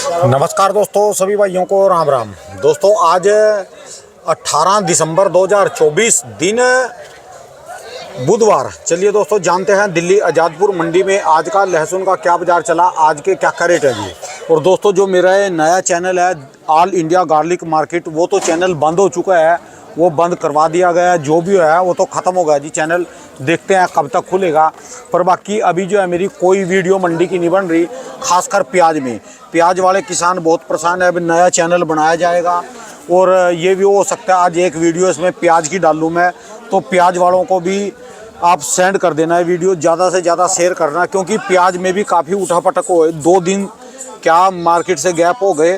नमस्कार दोस्तों, सभी भाइयों को राम राम। दोस्तों आज 18 दिसंबर 2024 दिन बुधवार। चलिए दोस्तों जानते हैं दिल्ली आज़ादपुर मंडी में आज का लहसुन का क्या बाजार चला, आज के क्या रेट है जी। और दोस्तों जो मेरा ये नया चैनल है ऑल इंडिया गार्लिक मार्केट, वो तो चैनल बंद हो चुका है, वो बंद करवा दिया गया है। जो भी है वो तो ख़त्म हो गया जी चैनल, देखते हैं कब तक खुलेगा। पर बाकी अभी जो है मेरी कोई वीडियो मंडी की नहीं बन रही, खासकर प्याज में। प्याज वाले किसान बहुत परेशान है। अभी नया चैनल बनाया जाएगा और ये भी हो सकता है आज एक वीडियो इसमें प्याज की डालूँ मैं, तो प्याज वालों को भी आप सेंड कर देना है वीडियो, ज़्यादा से ज़्यादा शेयर करना, क्योंकि प्याज में भी काफ़ी उठापटक हो। 2 दिन क्या मार्केट से गैप हो गए,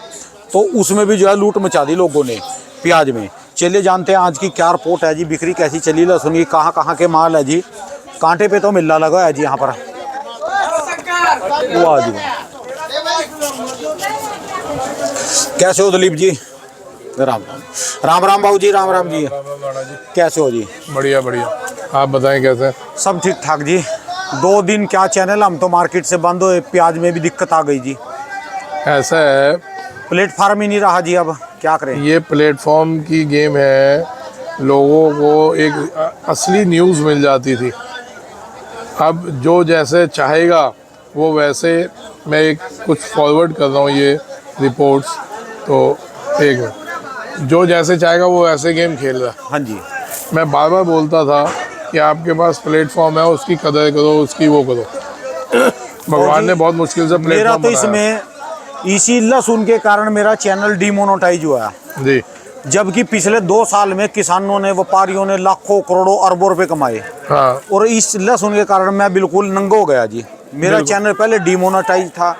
तो उसमें भी जो है लूट मचा दी लोगों ने प्याज में। चलिए जानते हैं आज की क्या रिपोर्ट है जी, बिक्री कैसी चली, लहसुन की कहाँ के माल है जी। कांटे पे तो मिलना लगा है जी यहाँ पर। वो आ जी कैसे हो दिलीप जी? राम राम राम भाऊ जी, राम राम जी। कैसे हो जी? बढ़िया बढ़िया, आप बताएं कैसे? सब ठीक ठाक जी। 2 दिन क्या चैनल हम तो मार्केट से बंद हुए, प्याज में भी दिक्कत आ गई जी। ऐसा है, प्लेटफार्म ही नहीं रहा जी, अब क्या करें। ये प्लेटफॉर्म की गेम है। लोगों को एक असली न्यूज़ मिल जाती थी, अब जो जैसे चाहेगा वो वैसे। मैं एक कुछ फॉरवर्ड कर रहा हूँ ये रिपोर्ट्स, तो एक मिनट, जो जैसे चाहेगा वो वैसे गेम खेल रहा है। हाँ जी, मैं बार बार बोलता था कि आपके पास प्लेटफॉर्म है, उसकी कदर करो, उसकी वो करो। भगवान ने बहुत मुश्किल से मेरा प्लेटफॉर्म तो इसमें इसी लहसुन के कारण मेरा चैनल डिमोनेटाइज हुआ है जी। जबकि पिछले 2 साल में किसानों ने, व्यापारियों ने लाखों करोड़ों अरबों रुपए कमाए। हाँ, और इस लहसुन के कारण मैं बिल्कुल नंगा हो गया जी। मेरा चैनल पहले डिमोनेटाइज था,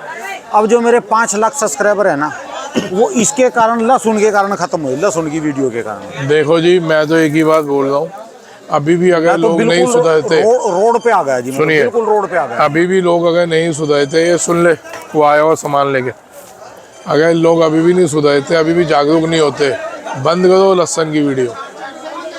अब जो मेरे 5 लाख सब्सक्राइबर है ना, वो इसके कारण, लहसुन के कारण खत्म हुए, लहसुन की वीडियो के कारण। देखो जी, मैं तो एक ही बात बोल रहा हूँ, अभी भी अगर लोग नहीं सुधरते, रोड पे आ गया जी, सुनिए, बिल्कुल रोड पे आ गया। अभी भी लोग अगर नहीं सुधरते, ये सुन ले, वो आया और सामान लेके, अगर लोग अभी भी नहीं सुधरते, अभी भी जागरूक नहीं होते, बंद करो लहसुन की वीडियो।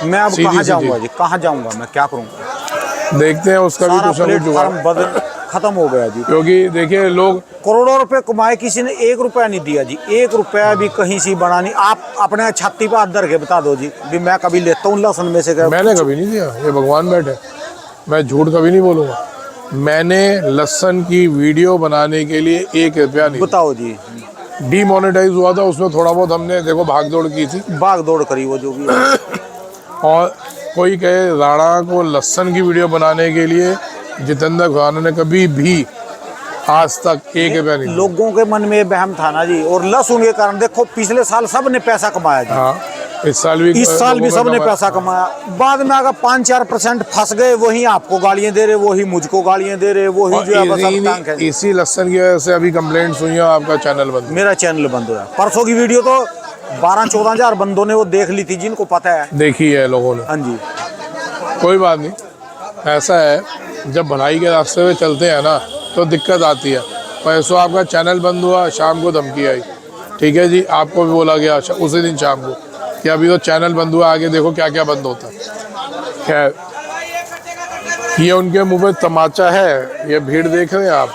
मैं अब कहाँ जाऊँगा जी, कहाँ जाऊँगा मैं, क्या करूँगा? देखते हैं उसका भी कुछ ना कुछ जुगाड़, बदल खत्म हो गया जी। क्योंकि देखिए लोग करोड़ों रुपए कमाए, किसी ने 1 रुपया नहीं दिया जी, 1 रुपया भी कहीं से बना नहीं। आप अपने छाती पर हाथ धर के बता दो जी भी मैं कभी लेता हूँ लहसुन में से? मैंने कभी नहीं दिया, ये भगवान बैठे, मैं झूठ कभी नहीं बोलूँगा। मैंने लहसुन की वीडियो बनाने के लिए 1 रुपया नहीं। बताओ जी, डीमोनेटाइज हुआ था, उसमें थोड़ा बहुत हमने देखो भाग दौड़ की थी, भाग दौड़ करी वो जो भी है। और कोई कहे राणा को लहसुन की वीडियो बनाने के लिए जितेंद्र खुराना ने कभी भी आज तक 1 रुपया नहीं। लोगों के मन में बहम था ना जी, और लहसुन के कारण देखो पिछले साल सब ने पैसा कमाया जी। हाँ, इस साल भी सब ने पैसा कमाया। बाद में अगर 5-4% फंस गए, वही आपको गालियां दे रहे, वही मुझको गालियां दे रहे, वही जो है बस अब टांग है। इसी लहसुन की वजह से अभी कंप्लेंट्स हुई है, आपका चैनल बंद। मेरा चैनल बंद हुआ। परसों की वीडियो तो 12-14 हजार बंदों ने वो देख ली थी, जिनको पता है, देखी है लोगों ने। हाँ जी, कोई बात नहीं, ऐसा है, जब भलाई के रास्ते में चलते हैं ना तो दिक्कत आती है। परसों आपका चैनल बंद हुआ, शाम को धमकी आई, ठीक है जी, आपको भी बोला गया उसी दिन शाम को कि अभी तो चैनल बंद हुआ, आगे देखो क्या क्या बंद होता है। खैर, ये उनके मुंह पे तमाचा है, ये भीड़ देख रहे हैं आप।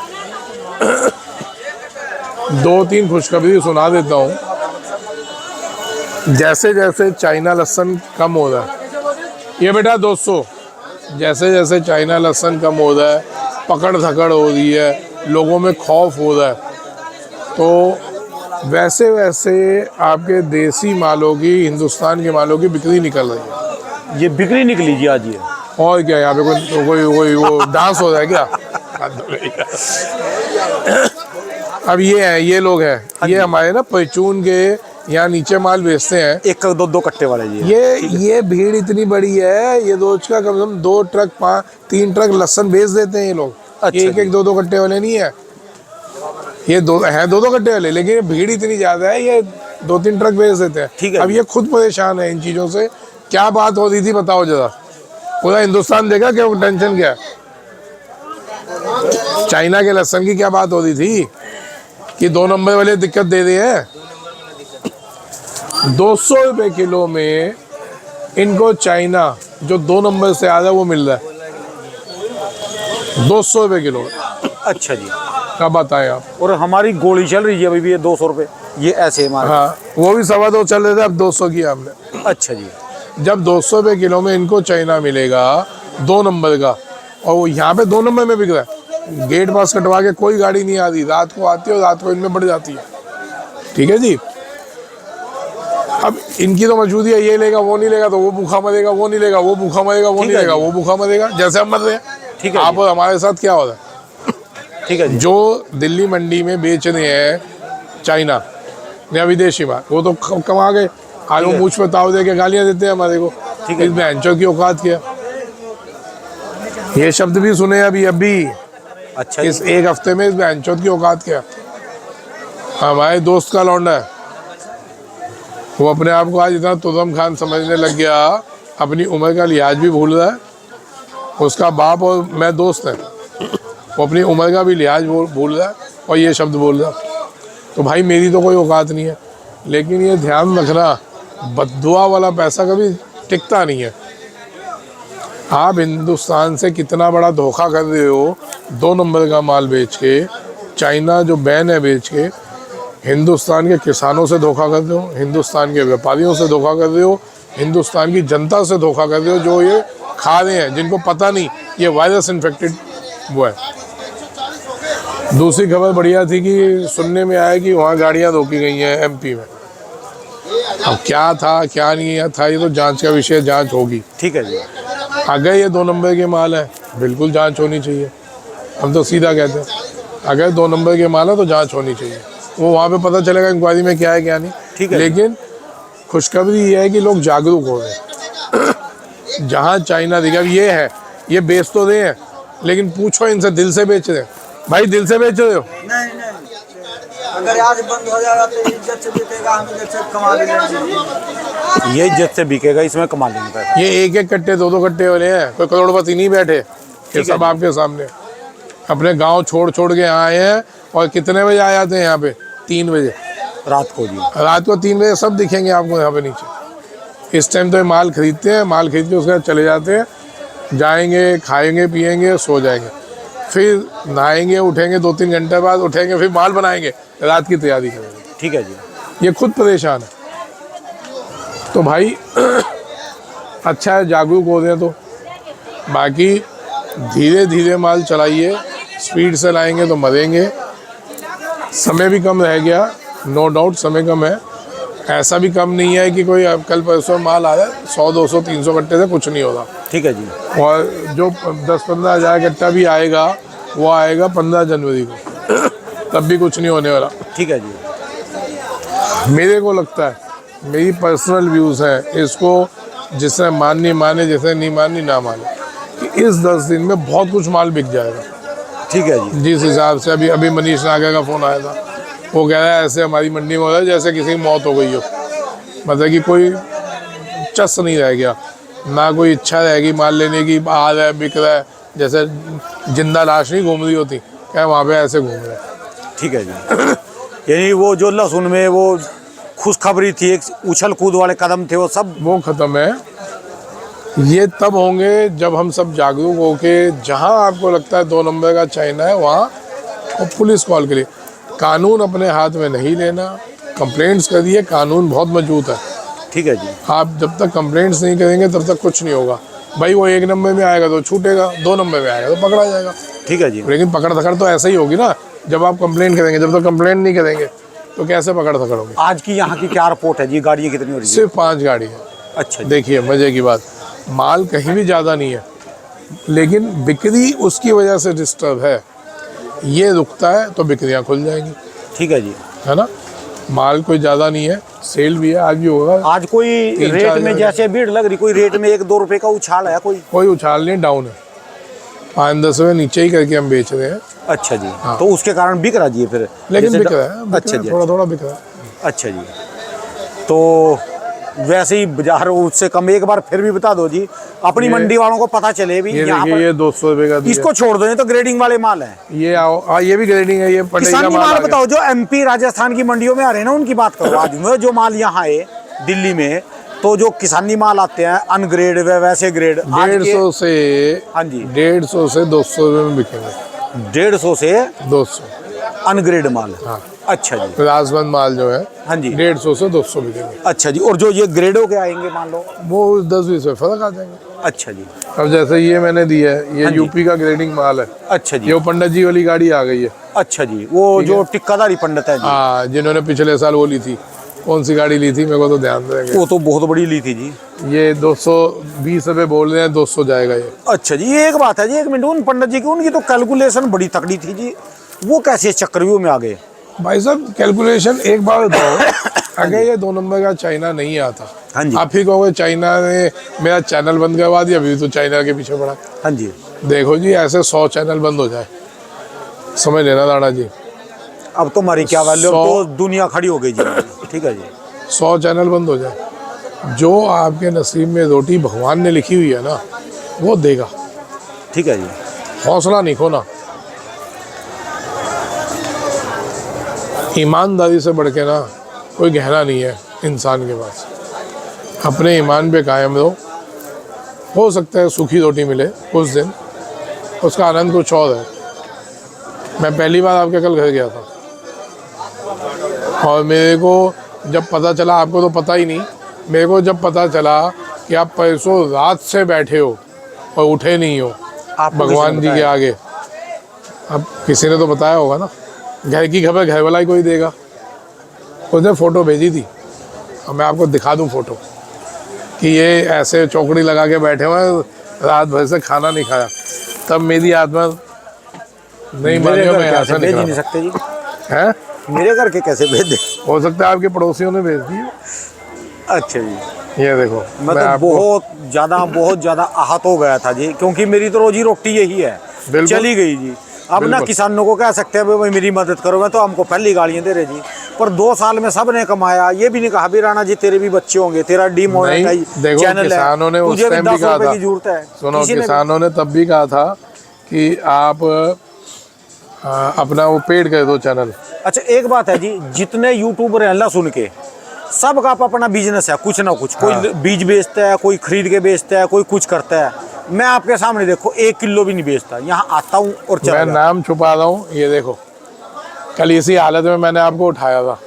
2-3 खुशखबरी सुना देता हूँ। जैसे जैसे चाइना लहसुन कम हो रहा है, ये बेटा दोस्तों, जैसे जैसे चाइना लहसुन कम हो रहा है, पकड़ धकड़ हो रही है, लोगों में खौफ हो रहा है, तो वैसे वैसे आपके देसी मालों की, हिंदुस्तान के मालों की बिक्री निकल रही है। ये बिक्री निकली जी आज। ये और क्या, यहाँ पे कोई वो डांस हो रहा है क्या? अब ये है, ये लोग हैं, ये हमारे ना परचून के यहाँ नीचे माल बेचते हैं, 1-2 कट्टे वाले जी। ये भीड़ इतनी बड़ी है, ये रोज का कम से कम 2 ट्रक 3 ट्रक लहसुन बेच देते हैं ये लोग। अच्छा, 1-2 कट्टे वाले नहीं है, ये 2 कट्टे वाले, लेकिन भीड़ इतनी ज्यादा है, ये 2-3 ट्रक बेच देते हैं। ठीक है। अब ये खुद परेशान है इन चीजों से। क्या बात हो रही थी बताओ जरा, पूरा हिंदुस्तान देखा क्या टेंशन क्या? चाइना के लहसुन की क्या बात हो रही थी कि 2 नंबर वाले दिक्कत दे रहे हैं। 200 रुपए किलो में इनको चाइना जो 2 नंबर से आ रहा है वो मिल रहा है, 200 रुपए किलो। अच्छा जी, अब बताएं आप। और हमारी गोली चल रही है अभी भी, ये 200 रुपये, ये ऐसे है हमारे। हाँ, वो भी 2.25 चल रहे थे, अब 200 किया हमने। अच्छा जी। जब 200 रुपये किलो में इनको चाइना मिलेगा 2 नंबर का, और वो यहाँ पे 2 नंबर में बिक रहा है, गेट पास कटवा के कोई गाड़ी नहीं आती, रात को आती है और रात को इनमें बढ़ जाती है। ठीक है जी। अब इनकी तो मजबूरी है, ये लेगा वो नहीं लेगा तो वो भूखा मरेगा, वो नहीं लेगा वो भूखा मरेगा, वो नहीं लेगा वो भूखा मरेगा, जैसे हम मर रहे हैं। ठीक है आप और हमारे साथ क्या हो रहा है? ठीक है जी। जो दिल्ली मंडी में बेच रहे हैं चाइना या विदेशी माल, वो तो कमा गए। आज वो मुझ पर ताव दे के गालियां देते हैं हमारे को। ठीक है। इस बैंचों की औकात क्या? ये शब्द भी सुने अभी अच्छा इस जी। एक हफ्ते में, इस बैंचों की औकात क्या? हमारे दोस्त का लौंडा है, वो अपने आप को आज इतना तुर्रम खान समझने लग गया, अपनी उम्र का लिहाज भी भूल रहा है। उसका बाप और मैं दोस्त हैं, वो अपनी उम्र का भी लिहाज भूल रहा है और ये शब्द बोल रहा है। तो भाई मेरी तो कोई औकात नहीं है, लेकिन ये ध्यान रखना, बद्दुआ वाला पैसा कभी टिकता नहीं है। आप हिंदुस्तान से कितना बड़ा धोखा कर रहे हो, 2 नंबर का माल बेच के, चाइना जो बैन है बेच के, हिंदुस्तान के किसानों से धोखा कर रहे हो, हिंदुस्तान के व्यापारियों से धोखा कर रहे हो, हिंदुस्तान की जनता से धोखा कर रहे हो, जो ये खा रहे हैं, जिनको पता नहीं ये वायरस इन्फेक्टेड वो है। दूसरी खबर बढ़िया थी कि सुनने में आया कि वहाँ गाड़ियाँ रोकी गई हैं MP में। अब क्या था क्या नहीं था, ये तो जांच का विषय, जांच होगी। ठीक है जी। अगर ये 2 नंबर के माल है, बिल्कुल जांच होनी चाहिए। हम तो सीधा कहते हैं, अगर 2 नंबर के माल है तो जांच होनी चाहिए। वो वहाँ पे पता चलेगा इंक्वायरी में क्या है क्या नहीं। ठीक है। लेकिन खुशखबरी ये है कि लोग जागरूक हो रहे हैं। जहाँ चाइना दिखा ये है, ये बेच तो रहे हैं, लेकिन पूछो इनसे, दिल से बेच रहे हैं? भाई दिल से बेच रहे हो? नहीं अगर आज बंद हो जाएगा तो इज्जत से बिकेगा, हम इज्जत से कमा लेंगे। ये इज्जत से बिकेगा, इसमें कमा लेंगे पैसा। ये 1-1 कट्टे 2-2 कट्टे हो रहे हैं, कोई करोड़पति नहीं बैठे, ये सब आपके सामने अपने गांव छोड़ के यहाँ आए हैं। और कितने बजे आ जाते हैं यहाँ पे? 3 बजे रात को जी। रात को 3 बजे सब दिखेंगे आपको यहाँ पे नीचे। इस टाइम तो ये माल खरीदते हैं, माल खरीद के उसके बाद चले जाते हैं, जाएंगे खाएंगे पिएंगे सो जाएंगे, फिर नहाएंगे उठेंगे, 2-3 घंटे बाद उठेंगे, फिर माल बनाएंगे, रात की तैयारी करेंगे। ठीक है जी। ये खुद परेशान है। तो भाई अच्छा है जागरूक हो रहे हैं। तो बाकी धीरे धीरे माल चलाइए, स्पीड से लाएंगे तो मरेंगे। समय भी कम रह गया, नो डाउट समय कम है। ऐसा भी कम नहीं है कि कोई कल परसों माल आ जाए 100-200 300 कट्टे से कुछ नहीं होगा। ठीक है जी। और जो 10-15 हज़ार कट्टा भी आएगा वो आएगा 15 जनवरी को, तब भी कुछ नहीं होने वाला। ठीक है जी। मेरे को लगता है, मेरी पर्सनल व्यूज़ हैं, इसको जिसने माननी माने, जिसने नहीं माननी ना माने, कि इस 10 दिन में बहुत कुछ माल बिक जाएगा। ठीक है जी। जिस हिसाब से अभी मनीष नागर का फ़ोन आया था, वो कह रहा है ऐसे हमारी मंडी में हो रहा है जैसे किसी की मौत हो गई हो। मतलब कि कोई चस नहीं रह गया, ना कोई इच्छा रहेगी माल लेने की। आ रहा है बिक रहा है, जैसे जिंदा लाश नहीं घूम रही होती, क्या वहाँ पे ऐसे घूम रहे हैं। ठीक है जी। यानी वो जो लहसुन में वो खुशखबरी थी, एक उछल कूद वाले कदम थे, वो सब वो ख़त्म है। ये तब होंगे जब हम सब जागरूक होके, जहाँ आपको लगता है 2 नंबर का चाइना है वहाँ और पुलिस कॉल करिए। कानून अपने हाथ में नहीं लेना, कंप्लेंट्स करिए, कानून बहुत मजबूत है। ठीक है जी। आप जब तक कंप्लेंट्स नहीं करेंगे तब तक कुछ नहीं होगा। भाई वो 1 नंबर में आएगा तो छूटेगा, 2 नंबर में आएगा तो पकड़ा जाएगा। ठीक है जी। लेकिन पकड़ धकड़ तो ऐसे ही होगी ना, जब आप कंप्लेंट करेंगे। जब तक कंप्लेंट नहीं करेंगे तो कैसे पकड़ धकड़ होगी? आज की यहाँ की क्या रिपोर्ट है जी? गाड़ियाँ कितनी हो रही है? सिर्फ 5 गाड़ी है। अच्छा जी। देखिए मज़े की बात, माल कहीं भी ज़्यादा नहीं है, लेकिन बिक्री उसकी वजह से डिस्टर्ब है। ये रुकता है तो बिक्रियाँ खुल जाएंगी। ठीक है जी। है ना, माल कोई ज़्यादा नहीं है, सेल भी है, आज भी होगा। आज कोई रेट में जैसे भीड़ लग रही, कोई रेट में 1-2 रुपए का उछाल है? कोई उछाल नहीं, डाउन है। 5-10 रुपये नीचे ही करके हम बेच रहे हैं। अच्छा जी। तो उसके कारण बिक रहा जी फिर? लेकिन जैसे बिक रहा है, अच्छा जी। थोड़ा बिक रहा है। अच्छा जी। तो वैसे ही बाजार उससे कम, एक बार फिर भी बता दो जी, अपनी मंडी वालों को पता चले भी। ये यहाँ देखिए, पर ये 200 रुपये का दिया। इसको छोड़ दो, ये तो ग्रेडिंग वाले माल है। ये आओ, ये भी ग्रेडिंग है। ये पटेल का किसानी माल माल आ गया। बताओ, जो MP राजस्थान की मंडियों में आ रहे हैं ना, उनकी बात करो। आज में जो माल यहाँ है दिल्ली में, तो जो किसानी माल आते हैं अनग्रेड व वैसे ग्रेड, 150 से, हाँ जी, 150 से 200 रुपये में बिकेंगे। 150 से 200 अनग्रेड माल है। हाँ। अच्छा जी। लाजवंत माल जो है हाँ जी। 150 से 200 बिकेंगे। अच्छा जी। और जो ये ग्रेडों के आएंगे मान लो? वो 10-20 रुपये फर्क आ जाएंगे। अच्छा जी। अब जैसे ये मैंने दी है, ये हाँ जी। यूपी का ग्रेडिंग माल है। अच्छा जी। ये वो पंडित जी वाली गाड़ी आ गई है। अच्छा जी। वो जो टिक्कादारी पंडित है जी, हाँ, जिन्होंने पिछले साल वो ली थी, कौन सी गाड़ी ली थी मेरे को तो ध्यान देंगे। वो तो बहुत बड़ी ली थी जी। ये 220 रुपये बोल रहे हैं, 200 जाएगा ये। अच्छा जी। ये एक बात है जी, एक मिनट, उन पंडित जी की उनकी तो कैलकुलेशन बड़ी तकड़ी थी जी, वो कैसे चक्रव्यूह में आ गए? भाई साहब कैलकुलेशन एक बार बताओ, अगर ये 2 नंबर का चाइना नहीं आता, हाँ जी। आप ही कहोगे चाइना ने मेरा चैनल बंद करवा दिया, अभी तो चाइना के पीछे पड़ा। हाँ जी। देखो जी, ऐसे 100 चैनल बंद हो जाए, समझ लेना दाड़ा जी। अब तो हमारी क्या वैल्यू, 100 तो दुनिया खड़ी हो गई जी। ठीक है जी। 100 चैनल बंद हो जाए, जो आपके नसीब में रोटी भगवान ने लिखी हुई है ना, वो देगा। ठीक है जी। हौसला नहीं खोना। ईमानदारी से बढ़ के ना कोई गहना नहीं है इंसान के पास। अपने ईमान पे कायम रहो, हो सकता है सूखी रोटी मिले कुछ दिन, उसका आनंद कुछ और है। मैं पहली बार आपके कल घर गया था और मेरे को जब पता चला, आपको तो पता ही नहीं, मेरे को जब पता चला कि आप पैसों रात से बैठे हो और उठे नहीं हो भगवान जी के आगे। अब किसी ने तो बताया होगा ना, घर की खबर घर वाला ही कोई देगा। उसने फ़ोटो भेजी थी और मैं आपको दिखा दूं फ़ोटो कि ये ऐसे चौकड़ी लगा के बैठे हुए हैं, रात भर से खाना नहीं खाया। तब मेरी आत्मा नहीं मानी, मैं ऐसा भेज नहीं नहीं सकते जी। है। मेरे घर के कैसे भेज दे? हो सकता है आपके पड़ोसियों ने भेज दी। अच्छा जी। ये देखो, मैं तो बहुत ज़्यादा आहत हो गया था जी, क्योंकि मेरी तो रोजी रोटी यही है, बिल्कुल। चली गई जी। अब ना किसानों को कह सकते हैं भाई मेरी मदद करो, मैं तो हमको पहली गालियाँ दे रहे जी। पर 2 साल में सब ने कमाया, ये भी नहीं कहा भी राणा जी तेरे भी बच्चे होंगे, तेरा डीम होगा देखो, चैनल किसानों ने है, उस तुझे भी टाइम भी 10 कहा रुपए था, की जरूरत है। सुनो, किसानों ने तब भी कहा था कि आप अपना वो पेड कर दो चैनल। अच्छा एक बात है जी, जितने यूट्यूबर हैं अल्लाह सुन के, सब का अपना बिजनेस है, कुछ ना कुछ। कोई बीज बेचता है, कोई खरीद के बेचता है, कोई कुछ करता है। मैं आपके सामने देखो 1 किलो भी नहीं बेचता, यहाँ आता हूँ और चला मैं जाता। नाम छुपा रहा हूँ। ये देखो, कल इसी हालत में मैंने आपको उठाया था।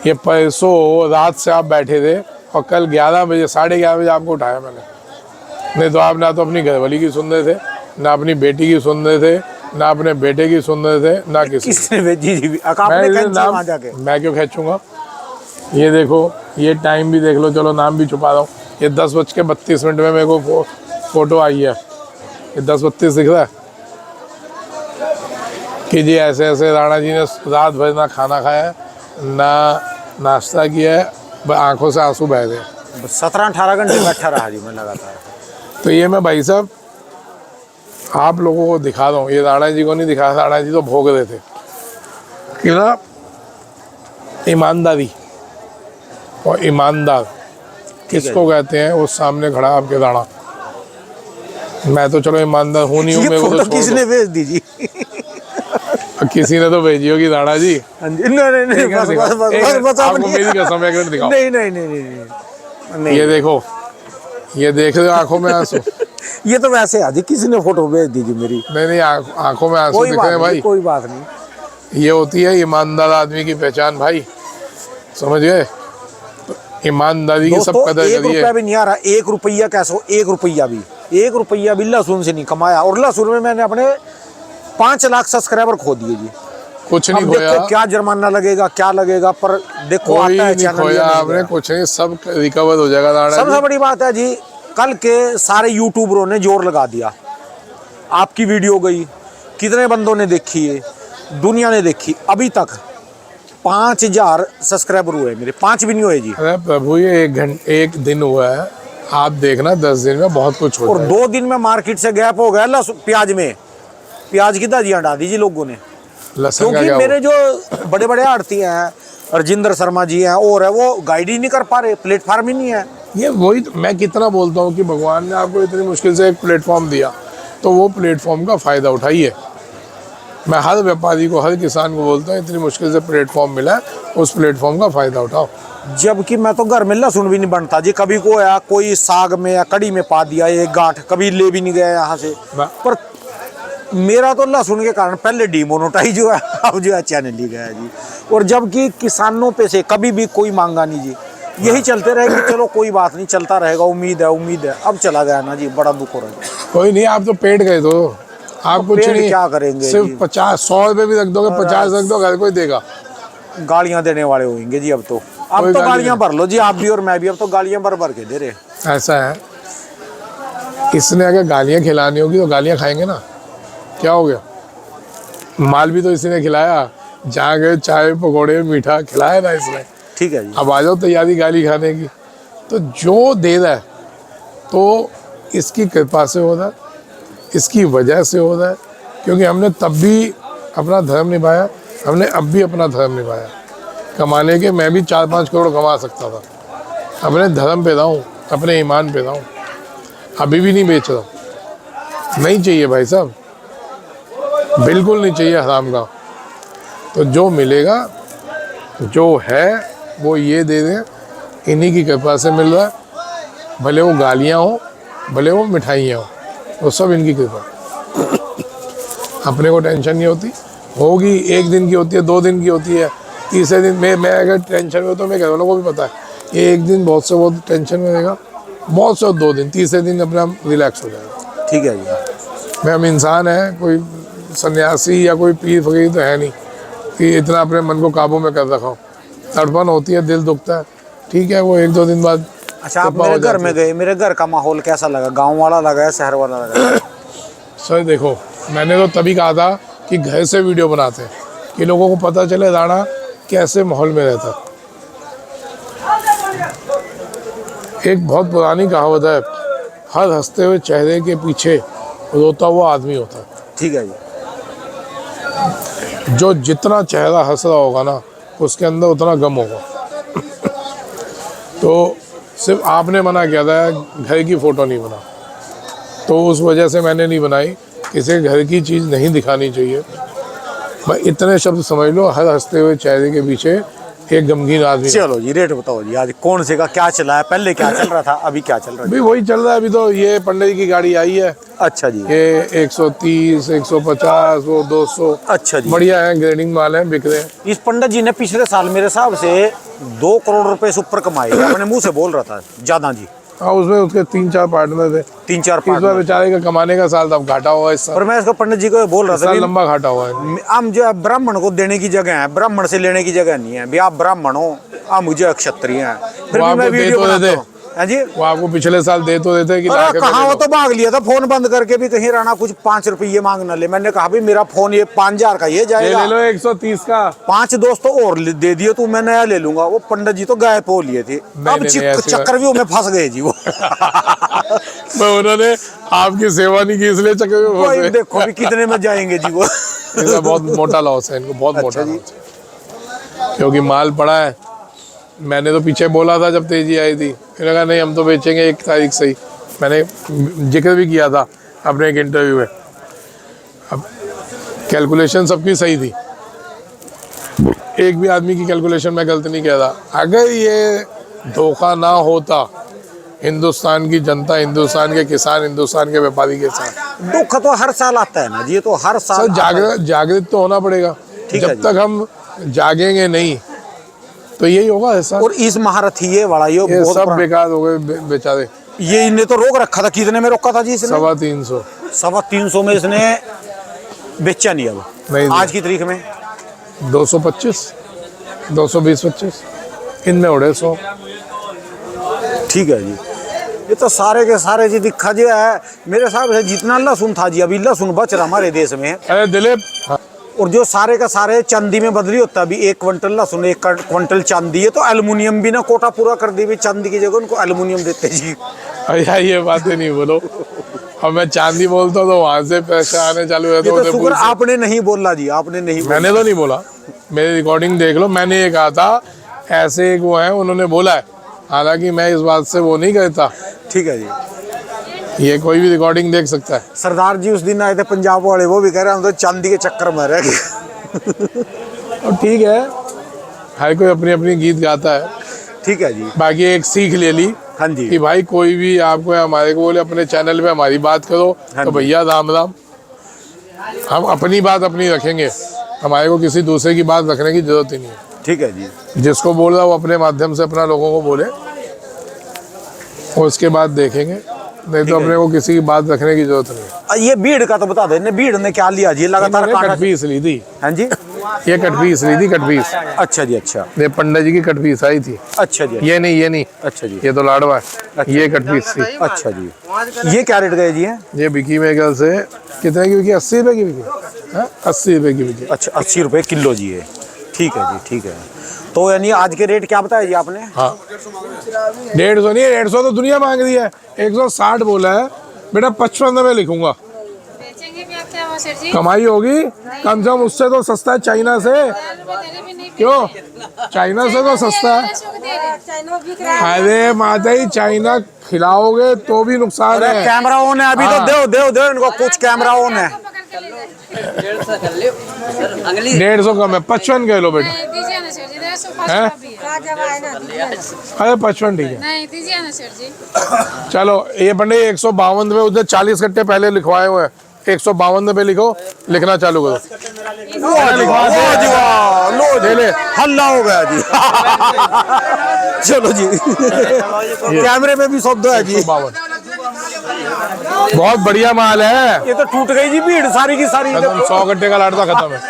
ये पैसों रात से आप बैठे थे और कल 11 बजे 11:30 बजे आपको उठाया मैंने। नहीं तो आप ना तो अपनी घरवाली की सुन रहे थे, ना अपनी बेटी की सुन रहे थे, ना अपने बेटे की सुन रहे थे, ना किसने भेजी जी? आपने नाम जाके मैं क्यों खींचूंगा। ये देखो, ये टाइम भी देख लो, चलो नाम भी छुपा रहा हूँ। ये 10:32 में मेरे को फोटो आई है। ये 10:32 दिख रहा है कि जी ऐसे ऐसे राणा जी ने रात भर ना खाना खाया, ना नाश्ता किया है, आंखों से आंसू बह गए। 17-18 घंटे बैठा रहा जी मैं लगातार। तो ये मैं भाई साहब आप लोगों को दिखा रहा हूँ, ये राणा जी को नहीं दिखा। राणा जी तो भोग रहे थे कि ना ईमानदारी, और ईमानदार किसको कहते हैं? वो सामने खड़ा आपके राणा। मैं तो चलो ईमानदार हूँ नहीं हूँ, मेरे को तो किसने भेज दी जी? किसी ने तो भेजी होगी राणा जी। नहीं आपको मेरी कसम है, दिखाओ। नहीं। ये देखो, ये देख रहे हो आंखों में आंसू। ये तो वैसे है जी, किसी ने फोटो भेज दी जी मेरी। नहीं, आंखों में आंसू दिख रहे हैं भाई। कोई बात नहीं। ये होती है ईमानदार आदमी की पहचान भाई, समझ गए? ईमानदारी की सब कदर करिए। 1 रुपया भी नहीं आ रहा। 1 रुपया कैसे हो? 1 रुपया भी लहसुन से नहीं कमाया, और लहसुन में मैंने अपने 5 लाख सब्सक्राइबर खो दिए जी। कुछ नहीं खोया। देखो क्या जुर्माना लगेगा, क्या लगेगा, पर देखो कोई आता है नहीं चैनल। खोया आपने, कुछ नहीं, सब रिकवर हो जाएगा राणा जी। सबसे बड़ी बात है जी, कल के सारे यूट्यूबरों ने जोर लगा दिया। आपकी वीडियो गई, कितने बंदों ने देखी है, दुनिया ने देखी। अभी तक 5000 सब्सक्राइबर हुए मेरे, 5 भी नहीं हुए जी। अरे प्रभु, ये 1 दिन हुआ है, आप देखना 10 दिन में बहुत कुछ हो और जाएगा। 2 दिन में मार्केट से गैप हो गया प्याज में। प्याज की दाजियाँ हटा दी जी लोगों ने, लहसुन का क्योंकि क्या मेरे जो बड़े बड़े आड़ती हैं, राजेंद्र शर्मा जी हैं और है, वो गाइड ही नहीं कर पा रहे, प्लेटफार्म ही नहीं है। ये वही तो मैं कितना बोलता हूँ कि भगवान ने आपको इतनी मुश्किल से एक प्लेटफॉर्म दिया, तो वो प्लेटफॉर्म का फ़ायदा उठाइए। मैं हर व्यापारी को, हर किसान को बोलता हूँ, इतनी मुश्किल से प्लेटफॉर्म मिला है, उस प्लेटफॉर्म का फ़ायदा उठाओ। जबकि मैं तो घर में लहसुन भी नहीं बनता जी, कभी को या कोई साग में या कड़ी में पा दिया एक गांठ, कभी ले भी नहीं गया यहाँ से। पर मेरा तो लहसुन के कारण पहले डिमोनेटाइज हुआ, अब जो है चैनल ही गया जी। और जबकि किसानों पे से कभी भी कोई मांगा नहीं जी, यही चलते रहे कि चलो कोई बात नहीं, चलता रहेगा, उम्मीद है। अब चला गया ना जी, बड़ा दुख हो रहा है। कोई नहीं, आप तो पेट गए तो आप कुछ पेट नहीं, क्या करेंगे सिर्फ जी? 50-100 रुपये भी रख दोगे, 50 रख दो, घर कोई देगा। गालियां देने वाले होंगे जी अब तो। अब कोई तो गाली गालियां भर लो जी, आप भी और मैं भी, अब तो गालियां भर के दे रहे। ऐसा है, इसने अगर गालियाँ खिलानी होगी तो गालियाँ खाएंगे ना, क्या हो गया? माल भी तो इसी ने खिलाया, जहाँ गए चाय पकौड़े मीठा खिलाया ना इसने। ठीक है जी। अब आ जाओ तैयारी गाली खाने की। तो जो दे रहा है तो इसकी कृपा से हो रहा है, इसकी वजह से हो रहा है, क्योंकि हमने तब भी अपना धर्म निभाया, हमने अब भी अपना धर्म निभाया। कमाने के मैं भी 4-5 करोड़ कमा सकता था, अपने धर्म पे रहा हूँ, अपने ईमान पे रहा हूँ, अभी भी नहीं बेच रहा हूँ। नहीं चाहिए भाई साहब, बिल्कुल नहीं चाहिए हराम का। तो जो मिलेगा, जो है वो ये दे दें, इन्हीं की कृपा से मिल रहा है। भले वो गालियाँ हो, भले वो मिठाइयाँ हो, वो सब इनकी कृपा। अपने को टेंशन नहीं होती, होगी 1 दिन की होती है, 2 दिन की होती है, तीसरे दिन मैं अगर टेंशन में हो तो मैं घर वालों को भी पता है, ये 1 दिन बहुत से बहुत टेंशन में रहेगा, बहुत से 2 दिन, तीसरे दिन अपना रिलैक्स हो जाएगा। ठीक है जी। मैं हम इंसान है, कोई सन्यासी या कोई पीर फकीर तो है नहीं कि इतना अपने मन को काबू में कर रखा हो। तड़पन होती है, दिल दुखता है, ठीक है, वो 1-2 दिन बाद। अच्छा, आप मेरे घर में गए, मेरे घर का माहौल कैसा लगा? गांव वाला लगा या शहर वाला लगा? सर देखो, मैंने तो तभी कहा था कि घर से वीडियो बनाते हैं कि लोगों को पता चले राणा कैसे माहौल में रहता। एक बहुत पुरानी कहावत है, हर हंसते हुए चेहरे के पीछे रोता हुआ आदमी होता है। ठीक है जी। जो जितना चेहरा हंस रहा होगा ना, उसके अंदर उतना गम होगा। तो सिर्फ आपने मना किया था घर की फ़ोटो नहीं बना, तो उस वजह से मैंने नहीं बनाई। किसी के घर की चीज़ नहीं दिखानी चाहिए। भाई इतने शब्द समझ लो, हर हंसते हुए चेहरे के पीछे एक गमगीन आदमी। चलो जी, रेट बताओ जी, आज कौन से का क्या चला है? पहले क्या चल रहा था, अभी क्या चल रहा है? अभी वही चल रहा है। अभी तो ये पंडित जी की गाड़ी आई है। अच्छा जी। ये 130, 150, वो 200। अच्छा जी। बढ़िया है, ग्रेडिंग माल है, बिक रहे हैं। इस पंडित जी ने पिछले साल मेरे हिसाब से 2 करोड़ रुपए से ऊपर कमाए, अपने मुंह से बोल रहा था ज्यादा जी। हाँ, उसमें उसके 3-4 पार्टनर थे। 3-4 इस बार बेचारे का कमाने का साल था, अब घाटा हुआ इस साल। और मैं इसको पंडित जी को बोल रहा इस साल था, लंबा घाटा हुआ है। हम जो है ब्राह्मण को देने की जगह है, ब्राह्मण से लेने की जगह नहीं है। भी आप ब्राह्मण हो, आप मुझे क्षत्रिय हैं, फिर वो भी मैं आपको दे वीडियो तो बनाता देते। हूं। हाँ जी। वो आपको पिछले साल दे तो देते कि अरे लाके कहाँ, वो दे दो। तो भाग लिया था फोन बंद करके भी, कहीं राणा कुछ 5 रुपये मांगना ले। मैंने कहा भी मेरा फोन ये 5000 का ये जाएगा, ले लो 130 का। 5 दोस्तों और दे दिए तो मैं नया ले लूंगा। वो पंडित जी तो गायब हो लिए थे। अब चक्कर भी में फंस गए जी वो। मैं उन्होंने आपकी सेवा नहीं की, इसलिए चक्कर में कोई फंसे। देखो भी कितने में जाएंगे जी वो। इसका बहुत मोटा लॉस है इनको, बहुत मोटा जी। लॉस है, क्योंकि माल पड़ा है। मैंने तो पीछे बोला था जब तेजी आई थी, मैंने कहा नहीं हम तो बेचेंगे 1 तारीख से ही। मैंने जिक्र भी किया था अपने एक इंटरव्यू में। अब कैलकुलेशन सबकी सही थी, एक भी आदमी की कैलकुलेशन मैं गलत नहीं कह रहा। अगर ये धोखा ना होता हिंदुस्तान की जनता, हिंदुस्तान के किसान, हिंदुस्तान के व्यापारी के साथ, दुख तो हर साल आता है ना जी, ये तो हर साल सर जागृत तो होना पड़ेगा। ठीक है जब तक हम जागेंगे नहीं तो यही होगा ऐसा। और इस महारथी ये वाला ये ये बहुत सब पुराना- बेकार हो गए बेचारे। ये इन्हें तो रोक रखा था। कितने में रोका था जी इसने? 350। 350 में इसने बेचा नहीं। अब नहीं आज की तारीख में 225, 220-25 इनमें उड़े 100। ठीक है जी। ये तो सारे के सारे जी दिखा जी है मेरे हिसाब से जितना लहसुन था जी, अभी लहसुन बच रहा हमारे देश में। अरे दिलीप, और जो सारे का सारे चांदी में बदली होता है। अभी 1 क्विंटल लहसुन 1 क्विंटल चांदी है, तो एल्युमिनियम भी ना कोटा पूरा कर दी, भी चांदी की जगह उनको एल्युमिनियम देते जी। भैया ये बातें नहीं बोलो। अब मैं चांदी बोलता तो वहां से पैसे आने चालू ये रहते तो होते। शुक्र आपने नहीं बोला जी, आपने नहीं बोला। मैंने तो नहीं बोला, मेरी रिकॉर्डिंग देख लो। मैंने ये कहा था ऐसे एक वो है, उन्होंने बोला है, हालांकि मैं इस बात से वो नहीं कहता। ठीक है जी। ये कोई भी रिकॉर्डिंग देख सकता है। सरदार जी उस दिन आए थे पंजाब वाले, वो भी कह रहे हैं हम तो चांदी के चक्कर में रह गए। और ठीक है, हर कोई अपनी अपनी गीत गाता है। ठीक है जी। बाकी एक सीख ले ली हाँ जी। कि भाई कोई भी आपको हमारे को बोले अपने चैनल पे हमारी बात करो, हाँ तो जी। भैया राम राम। हम अपनी बात अपनी रखेंगे, हमारे को किसी दूसरे की बात रखने की जरूरत ही नहीं है। ठीक है जी। जिसको बोल रहा वो अपने माध्यम से अपना लोगों को बोले, और उसके बाद देखेंगे, नहीं तो अपने को किसी की बात रखने की जरूरत नहीं है। ये भीड़ का तो बता दो, ने भीड़ ने क्या लिया जी? लगातार मैंने कट पीस ली थी। हाँ जी, ये कट पीस ली थी, कट पीस। अच्छा जी, अच्छा ये पंडित जी की कट पीस आई थी। अच्छा जी, ये नहीं, अच्छा जी, ये तो लाडवा है। ये कट पीस थी। अच्छा जी। ये क्या रेट गए जी? है ये बिकी मेरे ख्याल से कितने की बिकी? 80 रुपए की बिकी। हाँ, 80 रुपए की बिकी। अच्छा, 80 रुपए किलो जी है। ठीक है जी, ठीक है। तो यानी आज के रेट क्या बताया जी आपने? हाँ, 150 नहीं, 150 तो दुनिया मांग रही है। 160 बोला है बेटा, 55 में लिखूंगा। बेचेंगे भी आप क्या हुआ सर जी? कमाई होगी कम से कम, उससे तो सस्ता है चाइना से। क्यों? चाइना से तो सस्ता है। अरे माता ही, चाइना खिलाओगे तो भी नुकसान है। कैमरा ऑन है अभी तो। हाँ। दो इनको कुछ, कैमरा ऑन है। 150 कम है, 55 कह लो बेटा। दीजिए ना सर जी, 150 हैं? भी है। अरे 55 ठीक है। नहीं दीजिए ना सर जी। चलो ये पंडित 152 में, उसने 40 कट्टे पहले लिखवाए हुए हैं। 152 पे लिखो, लिखना चालू करो। वाह जी वाह, लो ले ले। हल्ला हो गया जी। चलो जी। कैमरे में भी शब्द है जी। 152 बहुत बढ़िया माल है। ये तो टूट गई जी भीड़ सारी की सारी। खत्म, 100 कट्टे का लाडवा खत्म है।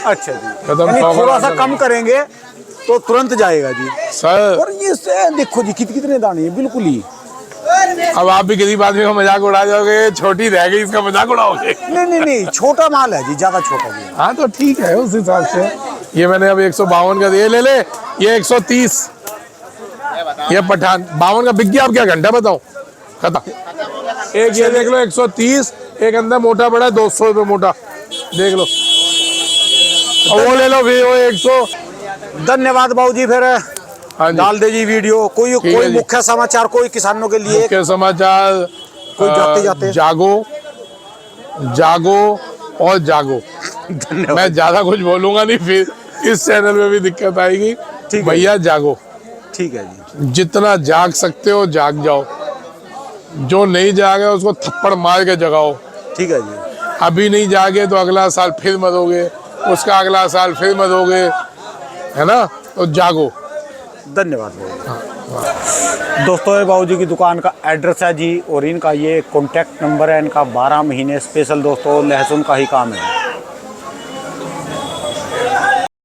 अच्छा जी, खत्म। यानी 100 थोड़ा सा कम करेंगे तो तुरंत जाएगा जी। सर और ये देखो जी कितने दाने हैं, बिल्कुल ही। अब आप भी गरीब आदमी का मजाक उड़ा जाओगे, छोटी रह गई इसका मजाक उड़ाओगे। नहीं, छोटा माल है जी, ज्यादा छोटा जी। हाँ तो ठीक है, उस हिसाब से। ये मैंने अब 152 का दिया, ले ले। ये 130, ये पठान 52 का बिक गया। अब क्या घंटा बताओ, खत्म। एक ये देख लो 130, एक अंदर मोटा बड़ा 200 रुपये मोटा, देख लो। और वो ले लो फिर वो 100। धन्यवाद बाबूजी। फिर हाँ जी, डाल दे जी वीडियो। कोई ठीक है कोई जी। मुख्य समाचार कोई किसानों के लिए, मुख्य समाचार। कोई जाते जागो, जागो और जागो। धन्यवाद। मैं ज्यादा कुछ बोलूंगा नहीं, फिर इस चैनल में भी दिक्कत आएगी। ठीक है। भैया जागो, ठीक है जी। जितना जाग सकते हो जाग जाओ। जो नहीं जागे उसको थप्पड़ मार के जगाओ। ठीक है जी। अभी नहीं जागे तो अगला साल फिर मरोगे, उसका अगला साल फिर मरोगे, है ना? तो जागो। धन्यवाद बाबू। दोस्तों ये बाबूजी की दुकान का एड्रेस है जी, और इनका ये कॉन्टैक्ट नंबर है इनका। 12 महीने स्पेशल दोस्तों लहसुन का ही काम है।